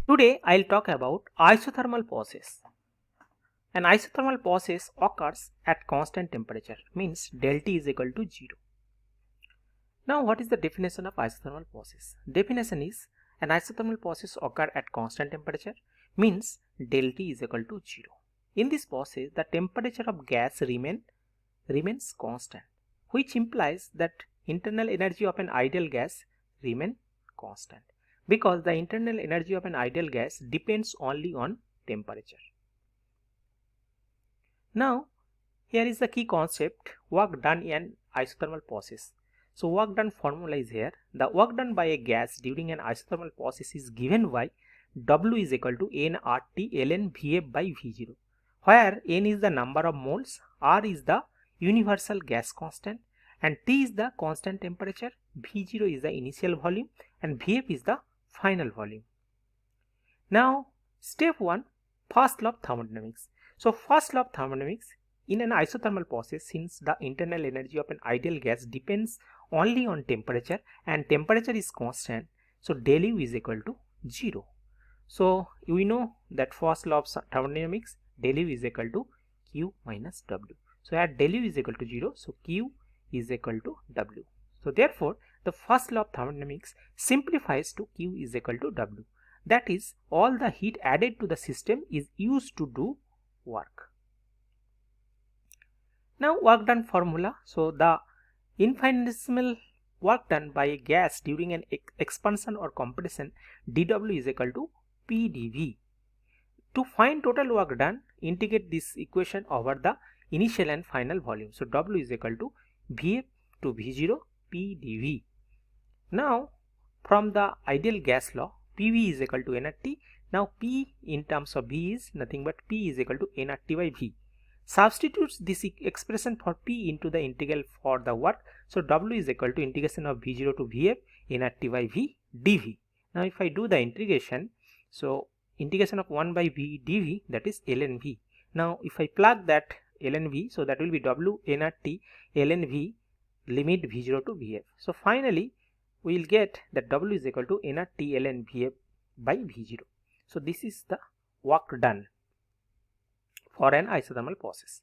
Today I'll talk about isothermal process. An isothermal process occurs at constant temperature, means del T is equal to 0. Now what is the definition of isothermal process? Definition is an isothermal process occur at constant temperature, means del T is equal to 0. In this process the temperature of gas remains constant, which implies that internal energy of an ideal gas remain constant, because the internal energy of an ideal gas depends only on temperature. Now here is the key concept: work done in an isothermal process. So work done formula is here. The work done by a gas during an isothermal process is given by W is equal to nRT ln Vf by V0, where n is the number of moles, R is the universal gas constant, and T is the constant temperature, V0 is the initial volume, and Vf is the final volume. Now step 1, first law of thermodynamics. So first law of thermodynamics: in an isothermal process, since the internal energy of an ideal gas depends only on temperature and temperature is constant, so del U is equal to 0. So we know that first law of thermodynamics, del U is equal to Q minus W. So here del U is equal to 0, so Q is equal to W. So therefore the first law of thermodynamics simplifies to Q is equal to W. That is, all the heat added to the system is used to do work. Now work done formula. So the infinitesimal work done by a gas during an expansion or compression, dW is equal to PdV. To find total work done, integrate this equation over the initial and final volume. So W is equal to Vf to V0 PdV. Now from the ideal gas law, PV is equal to nRT. Now P in terms of V is nothing but P is equal to nRT by V. Substitutes this expression for P into the integral for the work. So W is equal to integration of V0 to Vf nRT by V dV. Now if I do the integration, so integration of 1 by V dV, that is ln V. Now if I plug that ln V, so that will be W nRT ln V limit V0 to Vf. So finally we will get that W is equal to nRT ln Vf by V0. So this is the work done for an isothermal process.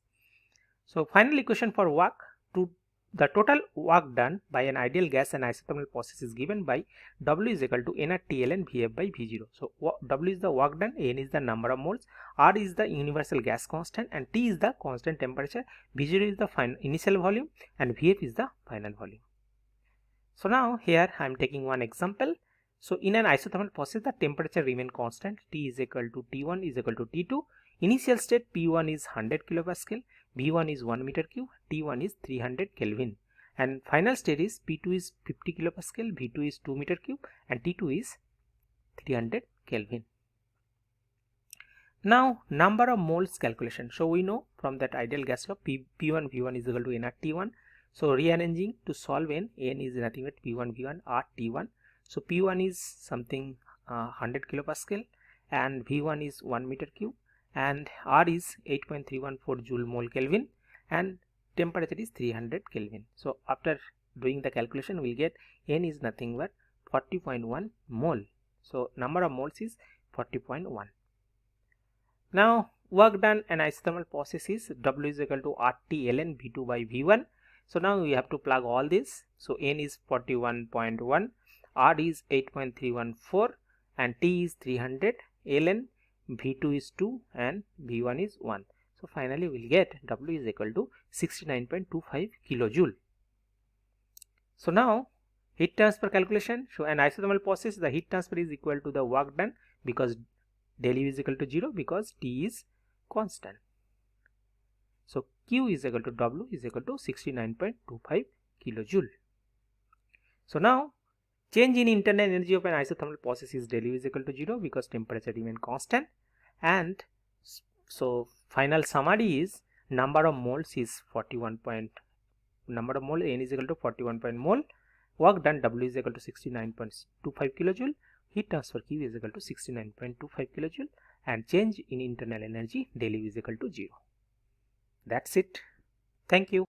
So final equation for work: to the total work done by an ideal gas and isothermal process is given by W is equal to nRT ln Vf by V0. So W is the work done, N is the number of moles, R is the universal gas constant, and T is the constant temperature, V0 is the initial volume, and Vf is the final volume. So now here I am taking one example. So in an isothermal process the temperature remain constant, T is equal to T1 is equal to T2. Initial state P1 is 100 kilopascal, V1 is 1 meter cube, T1 is 300 Kelvin, and final state is P2 is 50 kilopascal, V2 is 2 meter cube, and T2 is 300 Kelvin. Now number of moles calculation. So we know from that ideal gas law P1 V1 is equal to nRT1. So rearranging to solve n is nothing but P1 V1 R T1. So P1 is something 100 kilopascal, and V1 is 1 meter cube, and R is 8.314 joule mole Kelvin, and temperature is 300 Kelvin. So after doing the calculation we will get n is nothing but 40.1 mole. So number of moles is 40.1. Now work done an isothermal process is W is equal to RT ln V2 by V1. So now we have to plug all this. So N is 41.1, R is 8.314, and T is 300, ln V2 is 2, and V1 is 1. So finally we will get W is equal to 69.25 kilojoule. So now heat transfer calculation. So an isothermal process, the heat transfer is equal to the work done, because del U is equal to 0 because T is constant. So Q is equal to W is equal to 69.25 kilojoule. So now change in internal energy of an isothermal process is del U is equal to 0 because temperature remain constant, and so final summary is number of moles is 41. Number of mole N is equal to 41 mole. Work done W is equal to 69.25 kilojoule. Heat transfer Q is equal to 69.25 kilojoule, and change in internal energy del U is equal to 0. That's it. Thank you.